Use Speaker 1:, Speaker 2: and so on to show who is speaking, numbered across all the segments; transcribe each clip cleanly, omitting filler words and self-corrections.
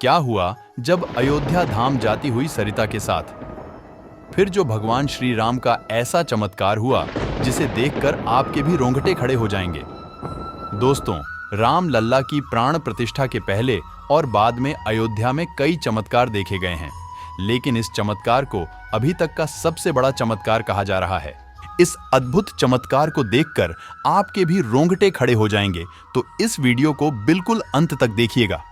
Speaker 1: क्या हुआ जब अयोध्या धाम जाती हुई सरिता के साथ। फिर जो भगवान श्री राम का ऐसा चमत्कार हुआ जिसे देखकर आपके भी रोंगटे खड़े हो जाएंगे। दोस्तों, राम लल्ला की प्राण प्रतिष्ठा के पहले और बाद में अयोध्या में कई चमत्कार देखे गए हैं, लेकिन इस चमत्कार को अभी तक का सबसे बड़ा चमत्कार कहा जा रहा है। इस अद्भुत चमत्कार को देखकर आपके भी रोंगटे खड़े हो जाएंगे, तो इस वीडियो को बिल्कुल अंत तक देखिएगा।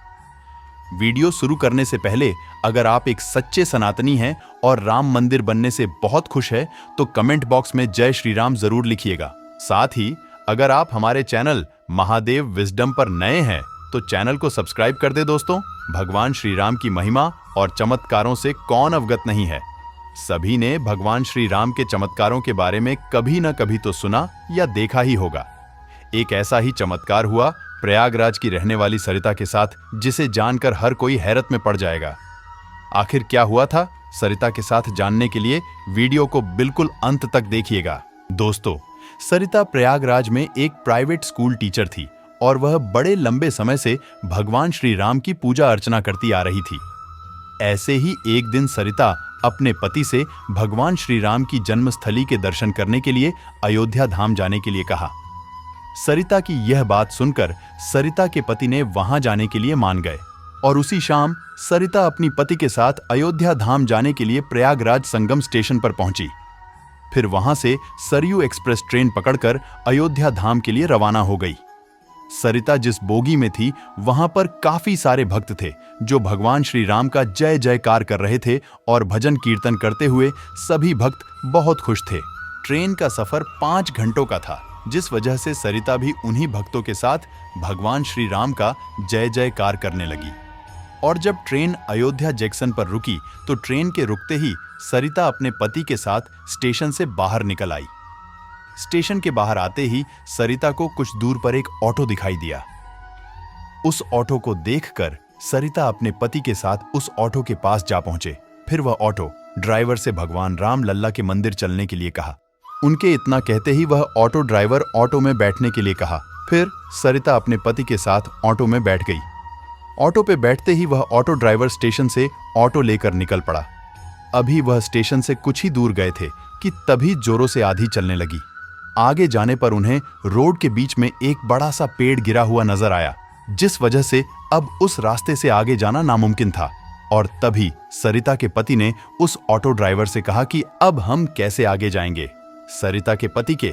Speaker 1: वीडियो शुरू करने से पहले अगर आप एक सच्चे सनातनी हैं और राम मंदिर बनने से बहुत खुश है तो कमेंट बॉक्स में जय श्री राम जरूर लिखिएगा। साथ ही अगर आप हमारे चैनल महादेव विजडम पर नए हैं तो चैनल को सब्सक्राइब कर दे। दोस्तों, भगवान श्री राम की महिमा और चमत्कारों से कौन अवगत नहीं है। सभी ने भगवान श्री राम के चमत्कारों के बारे में कभी न कभी तो सुना या देखा ही होगा। एक ऐसा ही चमत्कार हुआ प्रयागराज की रहने वाली सरिता के साथ, जिसे जानकर हर कोई हैरत में पड़ जाएगा। आखिर क्या हुआ था सरिता के साथ, जानने के लिए वीडियो को बिल्कुल अंत तक देखिएगा। दोस्तों, सरिता प्रयागराज में एक प्राइवेट स्कूल टीचर थी और वह बड़े लंबे समय से भगवान श्री राम की पूजा अर्चना करती आ रही थी। ऐसे ही एक दिन सरिता अपने पति से भगवान श्री राम की जन्मस्थली के दर्शन करने के लिए अयोध्या धाम जाने के लिए कहा। सरिता की यह बात सुनकर सरिता के पति ने वहां जाने के लिए मान गए और उसी शाम सरिता अपनी पति के साथ अयोध्या धाम जाने के लिए प्रयागराज संगम स्टेशन पर पहुंची। फिर वहां से सरयू एक्सप्रेस ट्रेन पकड़कर अयोध्या धाम के लिए रवाना हो गई। सरिता जिस बोगी में थी वहां पर काफी सारे भक्त थे जो भगवान श्री राम का जय जयकार कर रहे थे और भजन कीर्तन करते हुए सभी भक्त बहुत खुश थे। ट्रेन का सफर 5 घंटों का था, जिस वजह से सरिता भी उन्हीं भक्तों के साथ भगवान श्री राम का जय जयकार करने लगी। और जब ट्रेन अयोध्या जंक्शन पर रुकी तो ट्रेन के रुकते ही सरिता अपने पति के साथ स्टेशन से बाहर निकल आई। स्टेशन के बाहर आते ही सरिता को कुछ दूर पर एक ऑटो दिखाई दिया। उस ऑटो को देखकर सरिता अपने पति के साथ उस ऑटो के पास जा पहुंचे। फिर वह ऑटो ड्राइवर से भगवान राम लल्ला के मंदिर चलने के लिए कहा। उनके इतना कहते ही वह ऑटो ड्राइवर ऑटो में बैठने के लिए कहा। फिर सरिता अपने पति के साथ ऑटो में बैठ गई। ऑटो पे बैठते ही वह ऑटो ड्राइवर स्टेशन से ऑटो लेकर निकल पड़ा। अभी वह स्टेशन से कुछ ही दूर गए थे कि तभी जोरों से आंधी चलने लगी। आगे जाने पर उन्हें रोड के बीच में एक बड़ा सा पेड़ गिरा हुआ नजर आया, जिस वजह से अब उस रास्ते से आगे जाना नामुमकिन था। और तभी सरिता के पति ने उस ऑटो ड्राइवर से कहा कि अब हम कैसे आगे जाएंगे। सरिता के पति के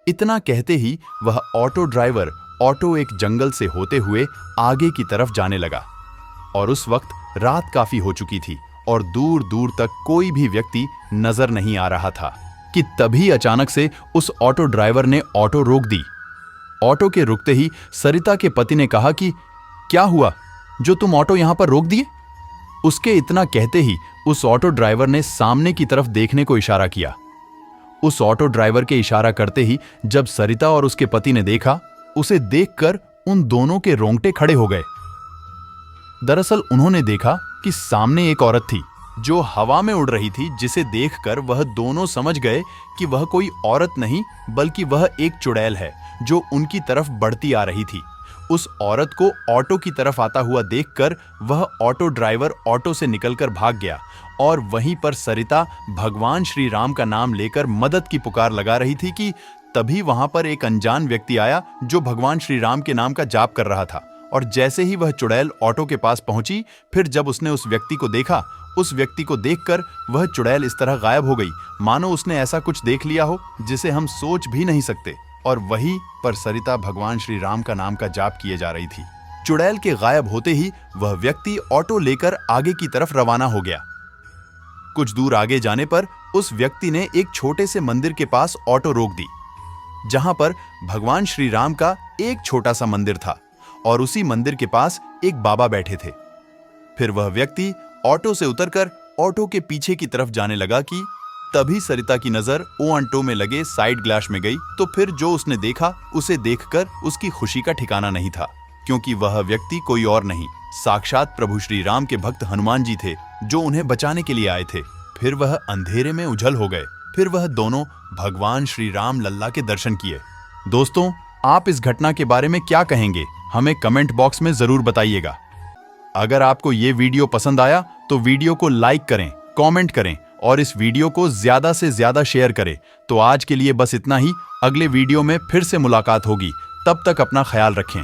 Speaker 1: इतना कहते ही वह ऑटो ड्राइवर ऑटो एक जंगल से होते हुए आगे की तरफ जाने लगा। और उस वक्त रात काफी हो चुकी थी और दूर दूर तक कोई भी व्यक्ति नजर नहीं आ रहा था कि तभी अचानक से उस ऑटो ड्राइवर ने ऑटो रोक दी। ऑटो के रुकते ही सरिता के पति ने कहा कि क्या हुआ जो तुम ऑटो यहां पर रोक दिए। उसके इतना कहते ही उस ऑटो ड्राइवर ने सामने की तरफ देखने को इशारा किया। उस ऑटो ड्राइवर के इशारा करते ही जब सरिता और उसके पति ने देखा, उसे देखकर उन दोनों के रोंगटे खड़े हो गए। दरअसल उन्होंने देखा कि सामने एक औरत थी जो हवा में उड़ रही थी, जिसे देखकर वह दोनों समझ गए कि वह कोई औरत नहीं बल्कि वह एक चुड़ैल है जो उनकी तरफ बढ़ती आ रही थी। उस औरत को ऑटो की तरफ आता हुआ देखकर वह ऑटो ड्राइवर ऑटो से निकलकर भाग गया और वहीं पर सरिता भगवान श्री राम का नाम लेकर मदद की पुकार लगा रही थी कि तभी वहां पर एक अनजान व्यक्ति आया जो भगवान श्री राम के नाम का जाप कर रहा था। और जैसे ही वह चुड़ैल ऑटो के पास पहुंची, फिर जब उसने उस व्यक्ति को देखा, उस व्यक्ति को देखकर वह चुड़ैल इस तरह गायब हो गई मानो उसने ऐसा कुछ देख लिया हो जिसे हम सोच भी नहीं सकते। और वहीं पर सरिता भगवान श्री राम का नाम का जाप किए जा रही थी। चुड़ैल के गायब होते ही वह व्यक्ति ऑटो लेकर आगे की तरफ रवाना हो गया। कुछ दूर आगे जाने पर उस व्यक्ति ने एक छोटे से मंदिर के पास ऑटो रोक दी, जहां पर भगवान श्री राम का एक छोटा सा मंदिर था और उसी मंदिर के पास एक बाबा बैठे थे। फिर वह व्यक्ति ऑटो से उतरकर ऑटो के पीछे की तरफ जाने लगा कि तभी सरिता की नजर ऑटो में लगे साइड ग्लास में गई। तो फिर जो उसने देखा, उसे देखकर उसकी खुशी का ठिकाना नहीं था, क्योंकि वह व्यक्ति कोई और नहीं, साक्षात प्रभु श्री राम के भक्त हनुमान जी थे जो उन्हें बचाने के लिए आए थे। फिर वह अंधेरे में उझल हो गए। फिर वह दोनों भगवान श्री राम लल्ला के दर्शन किए। दोस्तों, आप इस घटना के बारे में क्या कहेंगे, हमें कमेंट बॉक्स में जरूर बताइएगा। अगर आपको ये वीडियो पसंद आया तो वीडियो को लाइक करें, कमेंट करें और इस वीडियो को ज्यादा से ज्यादा शेयर करें। तो आज के लिए बस इतना ही। अगले वीडियो में फिर से मुलाकात होगी। तब तक अपना ख्याल रखें।